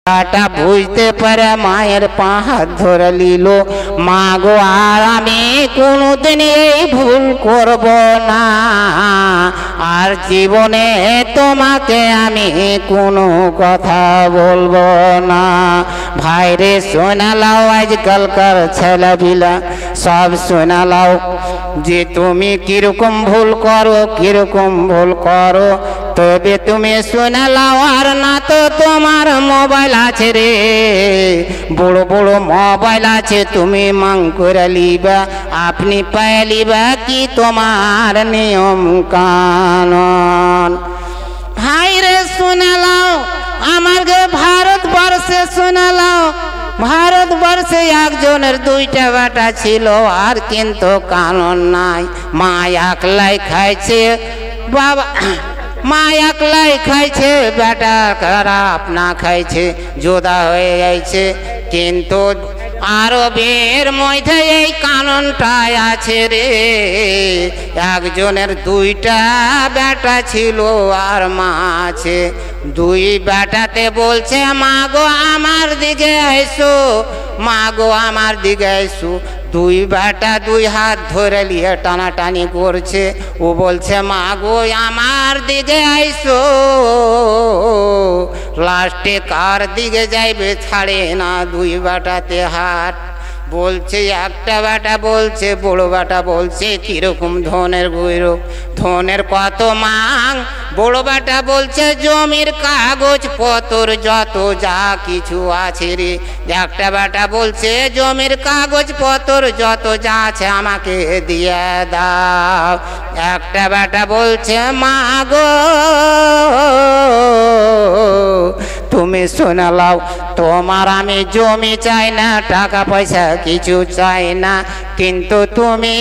টা বুঝতে পারে মায়ের পা হাত ধরে নিল। মা গো আর আমি কোনোদিন এই ভুল করব না, আর জীবনে তোমাকে আমি কোনো কথা বলবো না। ভাইরে শোনালাও আজকালকার ছেলেপিলা সব শোনালাও যে তুমি কিরকম ভুল করো, কিরকম ভুল করো। তবে তুমি শোনালাও আর না তো তোমার মোবাইল আছে রে, বড় বড় মোবাইল আছে, তুমি মাং করে লিবা, আপনি পায়ে লিবা কি তোমার নিয়ম কানুন। ভাইরে শোনালাও আমার ভারতবর্ষে শোনালাও, ভারতবর্ষে একজনের দুইটা বেটা ছিল আর কিন্তু কানুন নাই। মা একলাই খাইছে, বাবা মা একলাই খাইছে, বেটা খারাপ না খাইছে, জোদা হয়ে যাইছে। কিন্তু আরবের মধ্যে এই কানুনটাই আছে রে, একজনের দুইটা বেটা ছিল আর মা আছে। দুই বেটাতে বলছে মা গো আমার দিকে এসো, মা গো আমার দিকে এসো। দুই বেটা দুই হাত ধরে নিয়ে টানাটানি করছে। ও বলছে মা গো আমার দিকে আইসো, লাস্টে কার দিকে যাইবে ছাড়ে না দুই বেটাতে হাত। বলছে একটা বেটা বলছে, বড় বেটা বলছে কিরকম ধনের গৌরব, ধনের কত মাং। বড় বেটা বলছে জমির কাগজ পত্র যত যা কিছু আছে রে। একটা বেটা বলছে জমির কাগজ পত্র যত যা আছে আমাকে দিয়ে দাও। একটা বেটা বলছে মা গো তুমি শোনালাও, তোমার আমি জমি চাই না, টাকা পয়সা কিছু চাই না, কিন্তু তুমি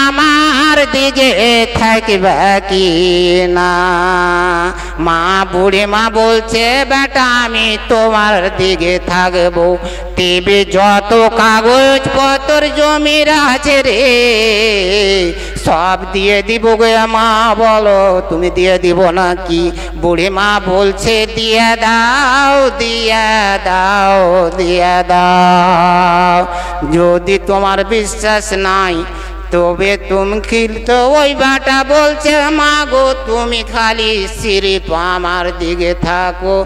আমার দিকে থাকবে কি না। মা বুড়ি মা বলছে বেটা আমি তোমার দিকে থাকবো, টিভি যত কাগজ পত্র জমির আছে রে সব দিয়ে দিব গো। মা বলো তুমি দিয়ে দিব নাকি? বুড়ি মা বলছে দিয়ে দাও, দিয়ে দাও, দিয়ে দাও। যদি তোমার বিশ্বাস নাই তবে তুমি তো ওই বাটা বলছে মা গো তুমি খালি সিরিপ আমার দিকে থাকো,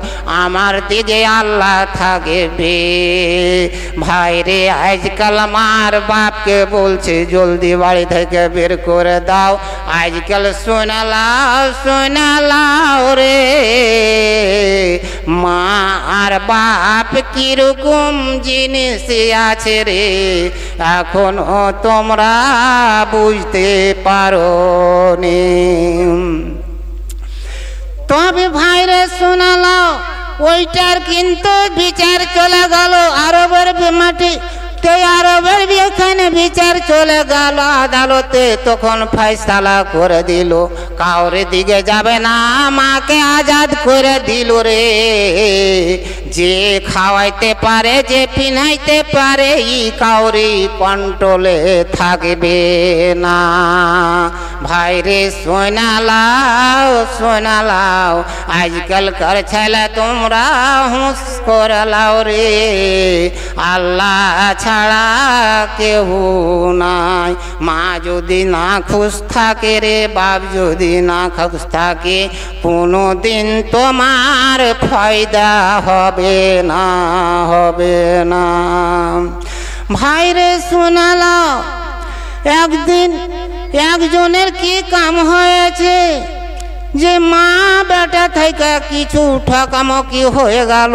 আমার দিকে আল্লাহ থাকবে। ভাইরে আজকাল আমার বাপকে বলছে জলদি বাড়ি থেকে বের করে দাও। আজকাল শোনালাও শোনালাও রে মা আর বাপ কিরকম জিনিস আছে রে, এখনো তোমরা বুঝতে পারো নি। তবে ভাইরে শোনালাও ওইটার কিন্তু বিচার চলে গেল আরবের মাটি, তো আরবের এখানে বিচার চলে গেল আদালতে। তখন ফয়সালা করে দিল কাউরে দিকে যাবে না, মাকে আজাদ করে দিল রে। যে খাওয়াইতে পারে যে পিনাইতে পারে ই কাউরি কন্ট্রোলে থাকবে না। ভাইরে শোনালাও শোনালাও আজকালকার ছেলে তোমরা হুঁশ করে লাও রে, আল্লাহ ছাড়া কেউ নাই। মা যদি না খুশ থাকে রে, বাপ যদি না খুশ থাকে, কোনোদিন তোমার ফায়দা হবে না, হবে না। ভাইরে শোনালাও একদিন একজনের কি কাম হয়েছে যে মা বেটা থেকে কিছু ঠকামকি হয়ে গেল,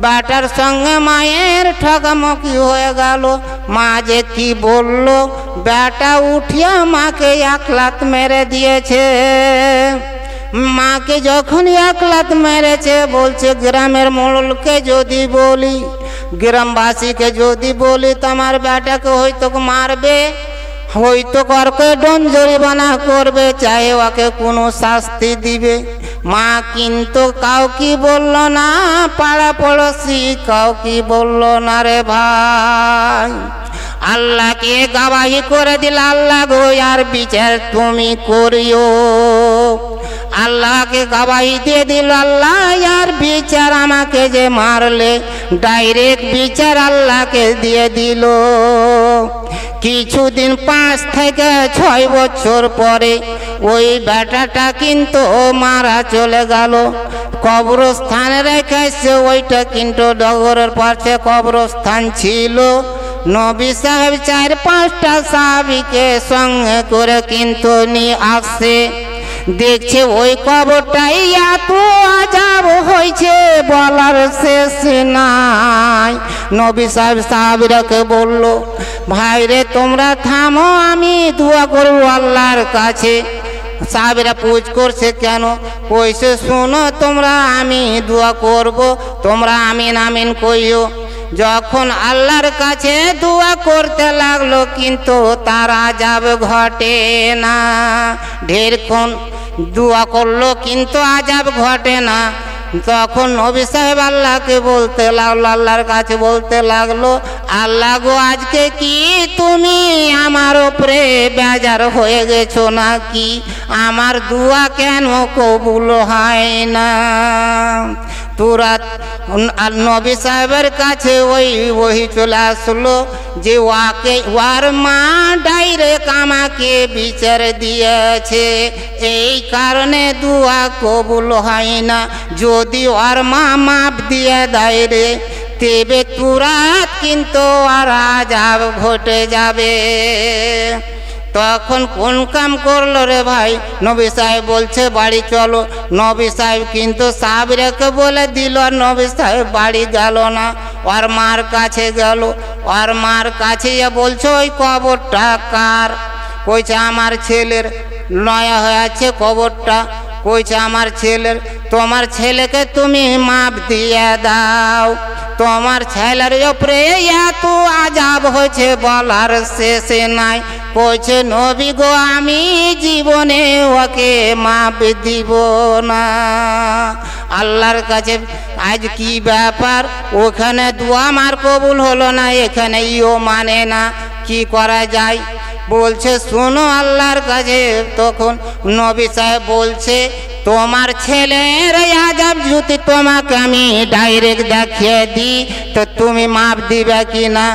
বেটার সঙ্গে মায়ের ঠকামকি হয়ে গেল। মা যে কি বলল, বেটা উঠিয়া মাকে এক লাত মেরে দিয়েছে। মাকে যখন এক লাত মেরেছে বলছে গ্রামের মোড়লকে যদি বলি, গ্রামবাসীকে যদি বলি তোমার বেটাকে হয়তো মারবে, হয়তো করকে দণ্ড জরিমানা করবে, চাहे ওকে কোনো শাস্তি দিবে। মা কিন্তু কাউকে বলল না, পাড়া পড়োশি কাউকে বলল না রে ভাই। আল্লাহকে গবাহি করে দিল, আল্লাহ গো আর বিচার তুমি করিও। আল্লাহকে গবাহি দিয়ে দিল, আল্লাহ আর বিচার আমাকে যে মারলে, ডাইরেক্ট বিচার আল্লাহকে দিয়ে দিল। কিছুদিন 5 থেকে 6 বছর পরে ওই বেটাটা কিন্তু মারা চলে গেল। কবরস্থানে রেখেছে, ওইটা কিন্তু ডগরের পাশে কবরস্থান ছিল। নবী সাহেব 4-5টা সাহাবীকে সঙ্গে করে কিন্তু নিয়ে আসছে। দেখছে ওই কবরটাই এত আযাব হয়েছে বলার শেষ নাই। নবী সাহেব সাহাবীরাকে বলল, ভাইরে তোমরা থামো, আমি দোয়া করব আল্লাহর কাছে। সাহাবীরা পুজ করছে, কেন? কইছে শোনো তোমরা, আমি দোয়া করব, তোমরা আমিন আমিন কইও। যখন আল্লাহর কাছে দোয়া করতে লাগলো কিন্তু তার আযাব ঘটে না। ঢেরক্ষণ দোয়া করলো কিন্তু আযাব ঘটে না। তখন নবী সাহেব আল্লাহকে বলতে লাগলো, আল্লাহর কাছে বলতে লাগলো, আল্লাহ গো আজকে কি তুমি আমার উপরে বেজার হয়ে গেছো নাকি? আমার দোয়া কেন কবুল হয় না? তুরাত নবী সাহেবের কাছে ওই চলে আসলো যে ওয়ার মা ডাইরেক্ট আমাকে বিচার দিয়েছে, এই কারণে দোয়া কবুল হয় না। যদি ওর মা মাপ দিয়ে দেয় রে, তেবে তুরাত কিন্তু আর আযাব ঘটে যাবে। তখন কোন কাম করলো রে ভাই? নবী সাহেব বলছে বাড়ি চলো। নবী সাহেব কিন্তু সাহাবীরাকে বলে দিল, নবী সাহেব বাড়ি গেল না, ওর মার কাছে গেল। ওর মার কাছে বলছে ওই কবরটা কার? কইছে আমার ছেলের। নয়া হয়েছে কবরটা, কইছে আমার ছেলের। তোমার ছেলেকে তুমি মাপ দিয়ে দাও, তোমার ছেলের উপরে এত আযাব হয়েছে বলার শেষে নাই। কইছে নবী গো আমি জীবনে ওকে মাপ দিব না। আল্লাহর কাছে আজ কি ব্যাপার? ওখানে দোয়া আমার কবুল হলো না, এখানে ইও মানে না, কি করা যায়? বলছে শোনো আল্লাহর কাছে। তখন নবী সাহেব বলছে তোমার ছেলের আযাব যদি তোমাকে আমি ডাইরেক্ট দেখিয়ে দিই তো তুমি মাপ দিবে কি না?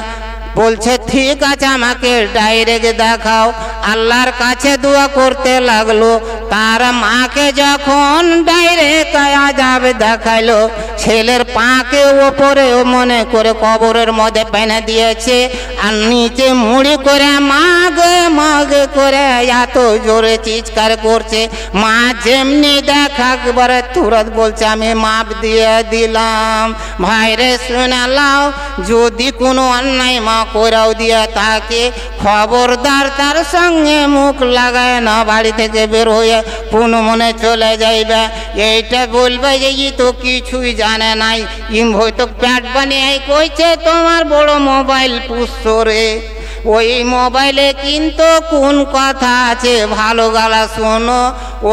বলছে ঠিক আছে, আমাকে ডাইরেক্ট দেখাও। আল্লাহর কাছে দোয়া করতে লাগলো। তার মাকে যখন ডাইরেক্ট আযাব দেখাইলো, ছেলের পাকে ওপরে মনে করে কবরের মধ্যে বেঁধে দিয়েছে, আর নিচে মুড়ি করে মাগে মাগে করে এত জোরে চিৎকার করছে। মা যেমনি দেখা একবারে তুরত বলছে আমি মাপ দিয়ে দিলাম। ভাইরে শুনে লাও, যদি কোনো অন্যায় মা করেও দিয়ে তাকে খবরদার তার সঙ্গে মুখ লাগায় না, বাড়ি থেকে বের হয়ে পুনঃ মনে চলে যাইবে। এইটা বলবে যে ই তো কিছুই জানে নাই, ইম হয়তো প্যাট বানিয়ে কইছে তোমার বড় মোবাইল পুষরে। ওই মোবাইলে কিন্তু কোন কথা আছে ভালো গালা শোনো,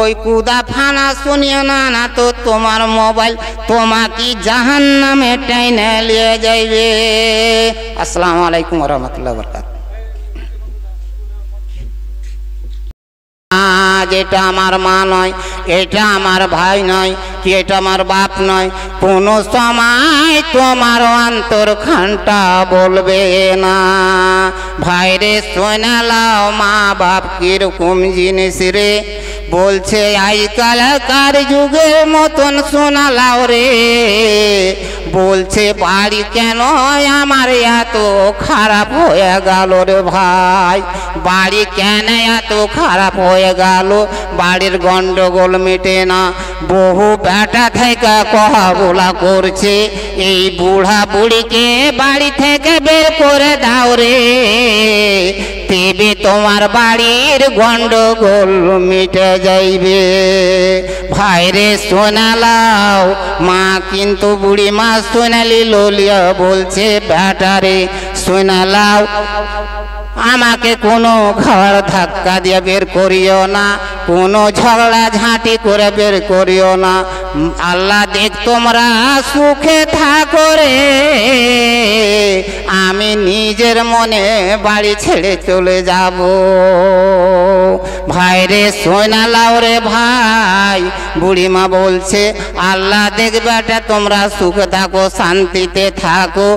ওই কুদা ফানা শুনিও না, না তো তোমার মোবাইল তোমাকে জাহান্নামে টেনে নিয়ে যাইবে। আসসালামু আলাইকুম ওয়া রাহমাতুল্লাহি ওয়া বারাকাতুহু। এটা আমার মা নয়, এটা আমার ভাই নয়, কি এটা আমার বাপ নয়, কোনো সময় তোমার অন্তর খানটা বলবে না। ভাইরে শোনালাও, মা বাপ কিরকম জিনিস রে। বলছে আজকালকার যুগের মতন শোনালাও রে। বলছে বাড়ি কেন আমার এত খারাপ হয়ে গেল রে ভাই, বাড়ি কেন এত খারাপ হয়ে গেল? বাড়ির গন্ডগোল মেটে না, বহু বেটা থেকে কহা বলা করছে এই বুড়া বুড়িকে বাড়ি থেকে বের করে দাও রে, তেবে তোমার বাড়ির গন্ডগোল মিটে যাইবে। ভাইরে শোনালাও, মা কিন্তু বুড়ি মা শোনালি ললিয়া বলছে বেটারে শোনালাও, আমাকে কোনো ঘর ধাক্কা দিয়ে বের করিও না, কোনো ঝগড়া ঝাঁটি করে বের করিও না। আল্লাহ দেখ তোমরা সুখে থাকো রে, আমি নিজের মতো মনে বাড়ি ছেড়ে চলে যাব। ভাই রে সোনা লাও রে ভাই, বুড়িমা বলছে আল্লাহ দেখবেটা তোমরা সুখে থাকো শান্তিতে থাকো,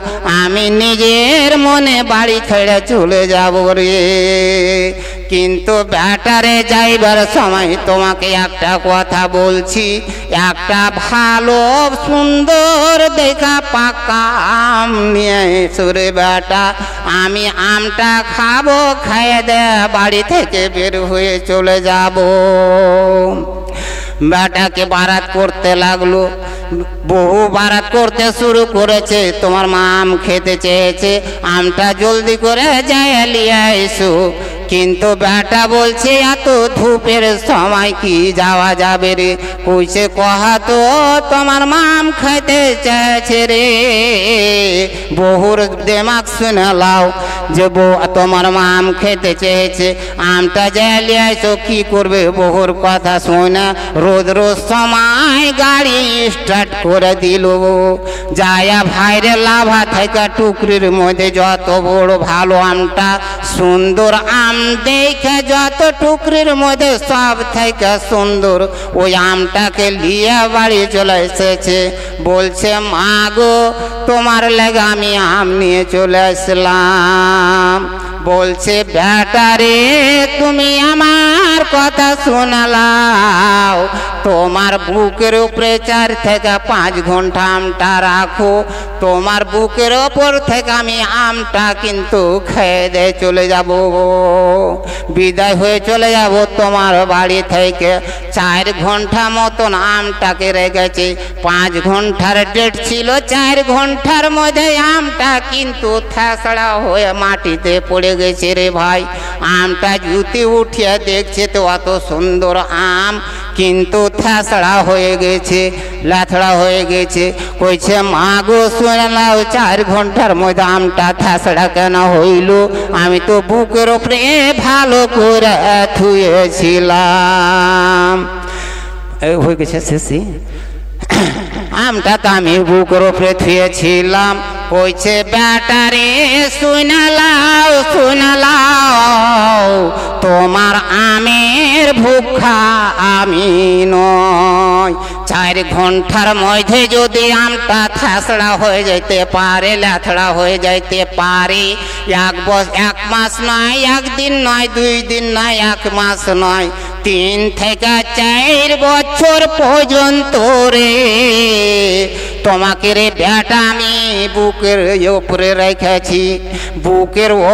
আমি নিজের মনে বাড়ি ছেড়ে চলে যাব রে। কিন্তু ব্যাটারে যাইবার সময় তোমাকে একটা কথা বলছি, একটা ভালো সুন্দর দেখা পাকা আম নিয়ে এসো রে বেটা, আমি আমটা খাবো, খাইয়ে দে বাড়ি থেকে বের হয়ে চলে যাব। বেটাকে বারাত করতে লাগলো, বহু বারাত করতে শুরু করেছে। তোমার মা আম খেতে চেয়েছে, আমটা জলদি করে যায় লিয়ে এসো। কিন্তু বেটা বলছে এত ধূপের সময় কি যাওয়া যাবে রে, কইছে কহা তো তোমার মা আম খাইতে চেয়েছে রে। বহুর দেমাগ শুনে লাও যে তোমার মা আম খেতে চেয়েছে, আমটা যায় লিয়ে এসো। কি করবে বহুর কথা শুনে রোজ রোজ সময় গাড়ি স্টার্ট করে দিল। যায়া ভাইরে লাভা থেকে টুকরির মধ্যে যত বড় ভালো আমটা সুন্দর আম দেখে, যত টুকরির মধ্যে সব থেকে সুন্দর ওই আমটাকে নিয়ে বাড়ি চলে এসেছে। বলছে মা গো তোমার লেগে আমি আম নিয়ে চলে আসলাম। বলছে বেটা রে তুমি আমার কথা শোনালাও, তোমার বুকের উপরে 4 থেকে 5 ঘন্টা আমটা রাখো, তোমার বুকের ওপর থেকে আমি আমটা কিন্তু খেয়ে দিয়ে চলে যাব, বিদায় হয়ে চলে যাব তোমার বাড়ি থেকে। 4 ঘন্টা মতন আমটাকে রেখেছি, 5 ঘন্টার ডেট ছিল, 4 ঘন্টার মধ্যে আমটা কিন্তু থাসড়া হয়ে মাটিতে পড়ে গেছে রে ভাই। আমটা জুতি উঠিয়ে দেখছে তো অত সুন্দর আম কিন্তু থাসড়া হয়ে গেছে, লাথড়া হয়ে গেছে। কইছে মা গো শুনলাও 4 ঘন্টার মধ্যে আমটা থাসড়া কেন হইল, আমি তো বুকের উপরে ভালো করে থুয়েছিলাম। হয়ে গেছে শেষে আমটা তো আমি বুকের উপরে থুয়েছিলাম। কইছে বেটারে শুনালাও শুনালাও, তোমার আমের ভুখা আমি নয়। 4 ঘন্টার মধ্যে যদি আমটা থাসড়া হয়ে যাইতে পারে, লাথড়া হয়ে যাইতে পারে, 1 মাস নয়, 1 দিন নয়, 2 দিন নয়, 1 মাস নয়, 3 থেকে 4 বছর পর্যন্ত রে তোমাকে রে বেটা আমি বুকের উপরে রেখেছি, বুকের